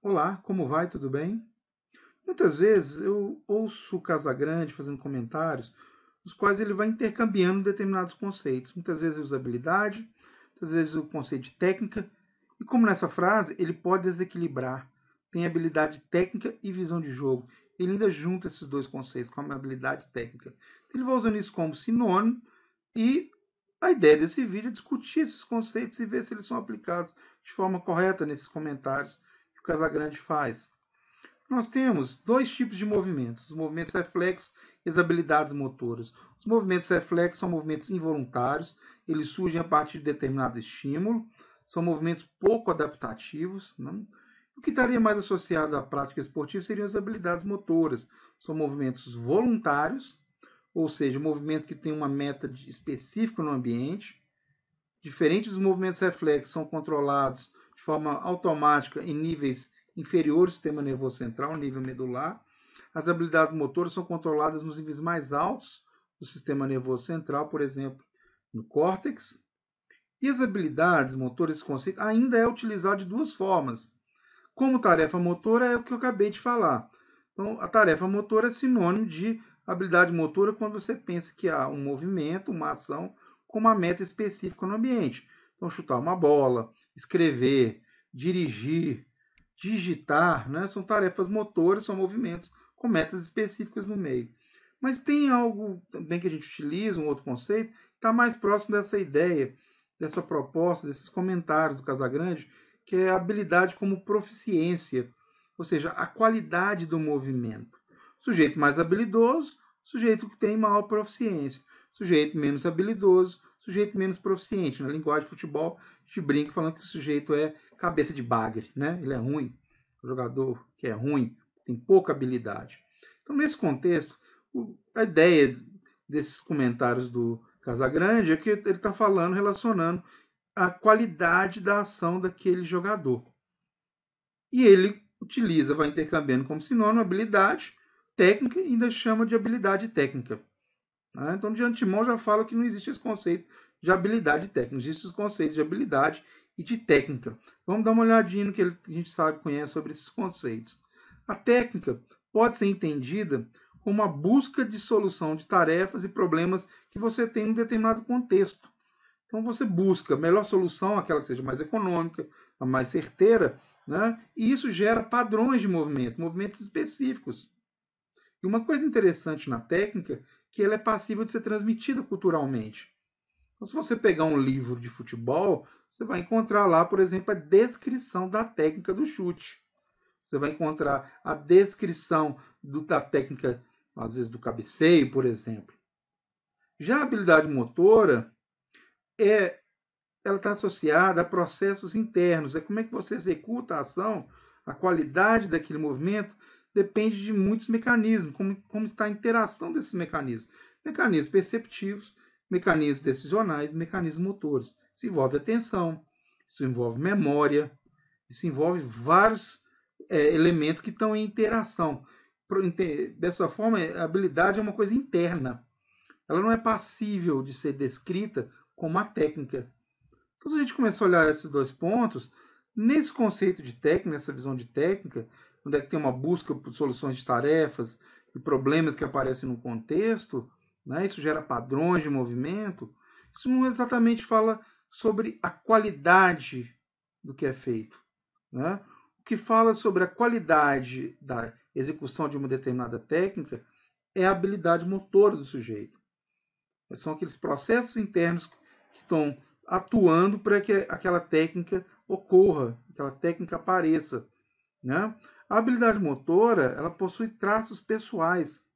Olá, como vai? Tudo bem? Muitas vezes eu ouço o Casagrande fazendo comentários, os quais ele vai intercambiando determinados conceitos. Muitas vezes usabilidade, muitas vezes o conceito de técnica, e como nessa frase ele pode desequilibrar, tem habilidade técnica e visão de jogo. Ele ainda junta esses dois conceitos com a habilidade técnica. Ele vai usando isso como sinônimo e a ideia desse vídeo é discutir esses conceitos e ver se eles são aplicados de forma correta nesses comentários que o Casagrande faz. Nós temos dois tipos de movimentos, os movimentos reflexos e as habilidades motoras. Os movimentos reflexos são movimentos involuntários, eles surgem a partir de determinado estímulo, são movimentos pouco adaptativos. Né? O que estaria mais associado à prática esportiva seriam as habilidades motoras. São movimentos voluntários, ou seja, movimentos que têm uma meta específica no ambiente. Diferentes dos movimentos reflexos, são controlados de forma automática em níveis inferiores do sistema nervoso central, nível medular. As habilidades motoras são controladas nos níveis mais altos do sistema nervoso central, por exemplo, no córtex. E as habilidades motoras, esse conceito, ainda é utilizado de duas formas. Como tarefa motora é o que eu acabei de falar. Então, a tarefa motora é sinônimo de habilidade motora quando você pensa que há um movimento, uma ação com uma meta específica no ambiente. Então, chutar uma bola, escrever, dirigir, digitar, né? São tarefas motoras, são movimentos com metas específicas no meio. Mas tem algo também que a gente utiliza, um outro conceito, que está mais próximo dessa ideia, dessa proposta, desses comentários do Casagrande, que é a habilidade como proficiência, ou seja, a qualidade do movimento. Sujeito mais habilidoso, sujeito que tem maior proficiência. Sujeito menos habilidoso, sujeito menos proficiente. Na linguagem de futebol, a gente brinca falando que o sujeito é cabeça de bagre, né? Ele é ruim. O jogador que é ruim tem pouca habilidade. Então, nesse contexto, a ideia desses comentários do Casagrande é que ele está falando, relacionando a qualidade da ação daquele jogador. E ele utiliza, vai intercambiando como sinônimo habilidade técnica e ainda chama de habilidade técnica. Então, de antemão, já falo que não existe esse conceito de habilidade técnica, existem os conceitos de habilidade e de técnica. Vamos dar uma olhadinha no que a gente sabe, conhece sobre esses conceitos. A técnica pode ser entendida como a busca de solução de tarefas e problemas que você tem em um determinado contexto. Então você busca a melhor solução, aquela que seja mais econômica, a mais certeira, né? E isso gera padrões de movimentos, movimentos específicos. E uma coisa interessante na técnica é que ela é passível de ser transmitida culturalmente. Então, se você pegar um livro de futebol, você vai encontrar lá, por exemplo, a descrição da técnica do chute. Você vai encontrar a descrição da técnica, às vezes, do cabeceio, por exemplo. Já a habilidade motora ela está associada a processos internos. É como é que você executa a ação, a qualidade daquele movimento depende de muitos mecanismos, como está a interação desses mecanismos. Mecanismos perceptivos, mecanismos decisionais, mecanismos motores. Isso envolve atenção, isso envolve memória, isso envolve vários elementos que estão em interação. Dessa forma, a habilidade é uma coisa interna. Ela não é passível de ser descrita como uma técnica. Então, se a gente começar a olhar esses dois pontos, nesse conceito de técnica, nessa visão de técnica, onde é que tem uma busca por soluções de tarefas e problemas que aparecem no contexto, né, isso gera padrões de movimento, isso não exatamente fala sobre a qualidade do que é feito. Né? O que fala sobre a qualidade da execução de uma determinada técnica é a habilidade motora do sujeito. São aqueles processos internos que estão atuando para que aquela técnica ocorra, aquela técnica apareça. Né? A habilidade motora ela possui traços pessoais.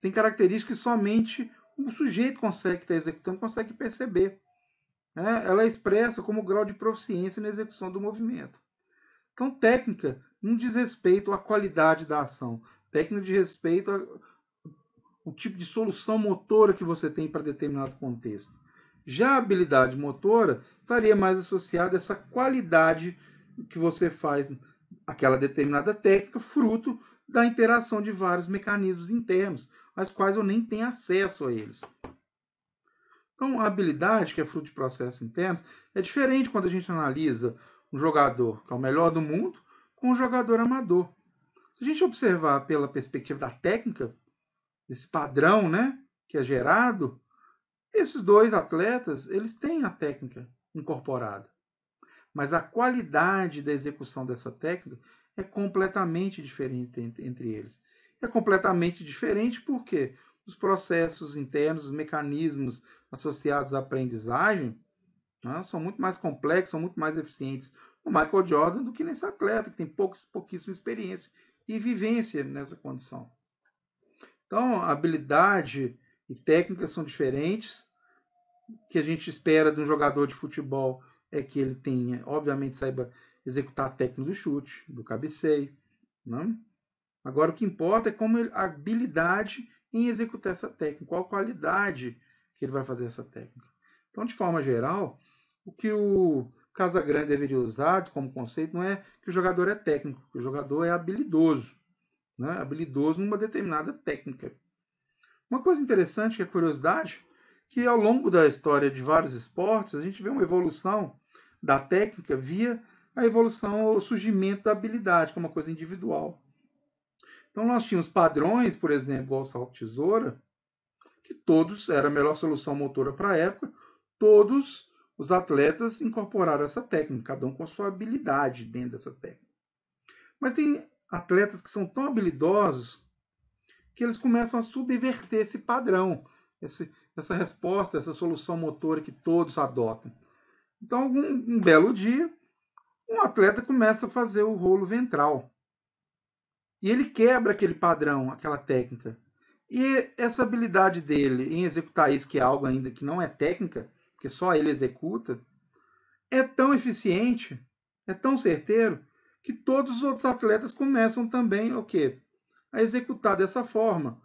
Tem características que somente o sujeito consegue estar executando, consegue perceber. Né? Ela é expressa como grau de proficiência na execução do movimento. Então, técnica não diz respeito à qualidade da ação. Técnica diz respeito ao tipo de solução motora que você tem para determinado contexto. Já a habilidade motora estaria mais associada a essa qualidade que você faz aquela determinada técnica, fruto da interação de vários mecanismos internos, aos quais eu nem tenho acesso a eles. Então, a habilidade, que é fruto de processos internos, é diferente quando a gente analisa um jogador que é o melhor do mundo, com o jogador amador. Se a gente observar pela perspectiva da técnica, esse padrão, né, que é gerado, esses dois atletas, eles têm a técnica incorporada. Mas a qualidade da execução dessa técnica é completamente diferente entre eles. É completamente diferente porque os processos internos, os mecanismos associados à aprendizagem, né, são muito mais complexos, são muito mais eficientes no Michael Jordan do que nesse atleta que tem pouquíssima experiência e vivência nessa condição. Então, habilidade e técnica são diferentes. O que a gente espera de um jogador de futebol é que ele tenha, obviamente, saiba executar a técnica do chute, do cabeceio. Né? Agora, o que importa é como a habilidade em executar essa técnica, qual a qualidade que ele vai fazer essa técnica. Então, de forma geral, o que o Casagrande deveria usar como conceito não é que o jogador é técnico, que o jogador é habilidoso, né? Habilidoso numa determinada técnica. Uma coisa interessante, que é curiosidade, que ao longo da história de vários esportes, a gente vê uma evolução da técnica via a evolução ou surgimento da habilidade, que é uma coisa individual. Então nós tínhamos padrões, por exemplo, ao salto-tesoura, que todos, era a melhor solução motora para a época, todos os atletas incorporaram essa técnica, cada um com a sua habilidade dentro dessa técnica. Mas tem atletas que são tão habilidosos que eles começam a subverter esse padrão, essa resposta, essa solução motora que todos adotam. Então, um belo dia, um atleta começa a fazer o rolo ventral. E ele quebra aquele padrão, aquela técnica. E essa habilidade dele em executar isso, que é algo ainda que não é técnica, porque só ele executa, é tão eficiente, é tão certeiro, que todos os outros atletas começam também o quê? A executar dessa forma.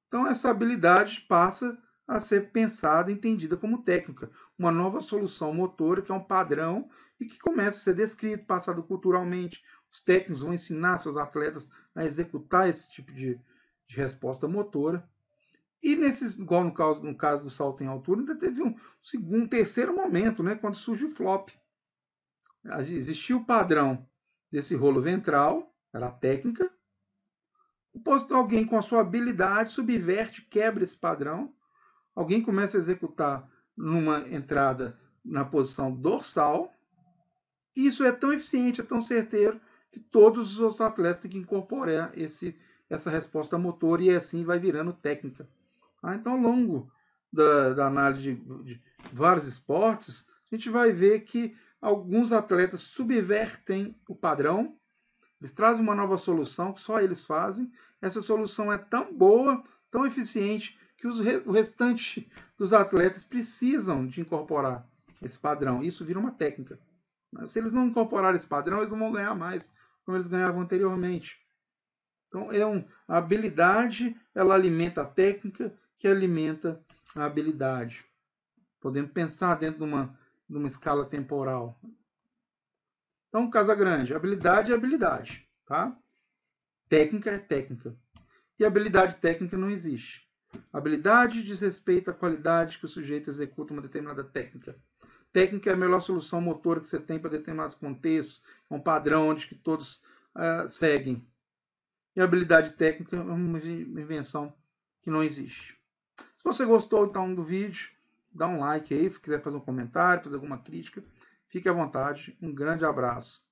Então, essa habilidade passa a ser pensada e entendida como técnica, uma nova solução motora, que é um padrão e que começa a ser descrito, passado culturalmente. Os técnicos vão ensinar seus atletas a executar esse tipo de resposta motora. E igual no caso do salto em altura, ainda teve um terceiro momento, né, quando surge o flop. Existia o padrão desse rolo ventral, era a técnica. Depois alguém com a sua habilidade subverte, quebra esse padrão. Alguém começa a executar numa entrada na posição dorsal. E isso é tão eficiente, é tão certeiro, que todos os atletas têm que incorporar essa resposta motora e assim vai virando técnica. Então, ao longo da análise de vários esportes, a gente vai ver que alguns atletas subvertem o padrão, eles trazem uma nova solução que só eles fazem. Essa solução é tão boa, tão eficiente, que o restante dos atletas precisam de incorporar esse padrão. Isso vira uma técnica. Mas se eles não incorporarem esse padrão, eles não vão ganhar mais como eles ganhavam anteriormente. Então, a habilidade, ela alimenta a técnica, que alimenta a habilidade. Podemos pensar dentro de uma escala temporal. Então, Casagrande, habilidade é habilidade, tá? Técnica é técnica. E habilidade técnica não existe. Habilidade diz respeito à qualidade que o sujeito executa uma determinada técnica. Técnica é a melhor solução motora que você tem para determinados contextos, é um padrão onde que todos seguem. E a habilidade técnica é uma invenção que não existe. Se você gostou então do vídeo, dá um like aí, se quiser fazer um comentário, fazer alguma crítica, fique à vontade. Um grande abraço.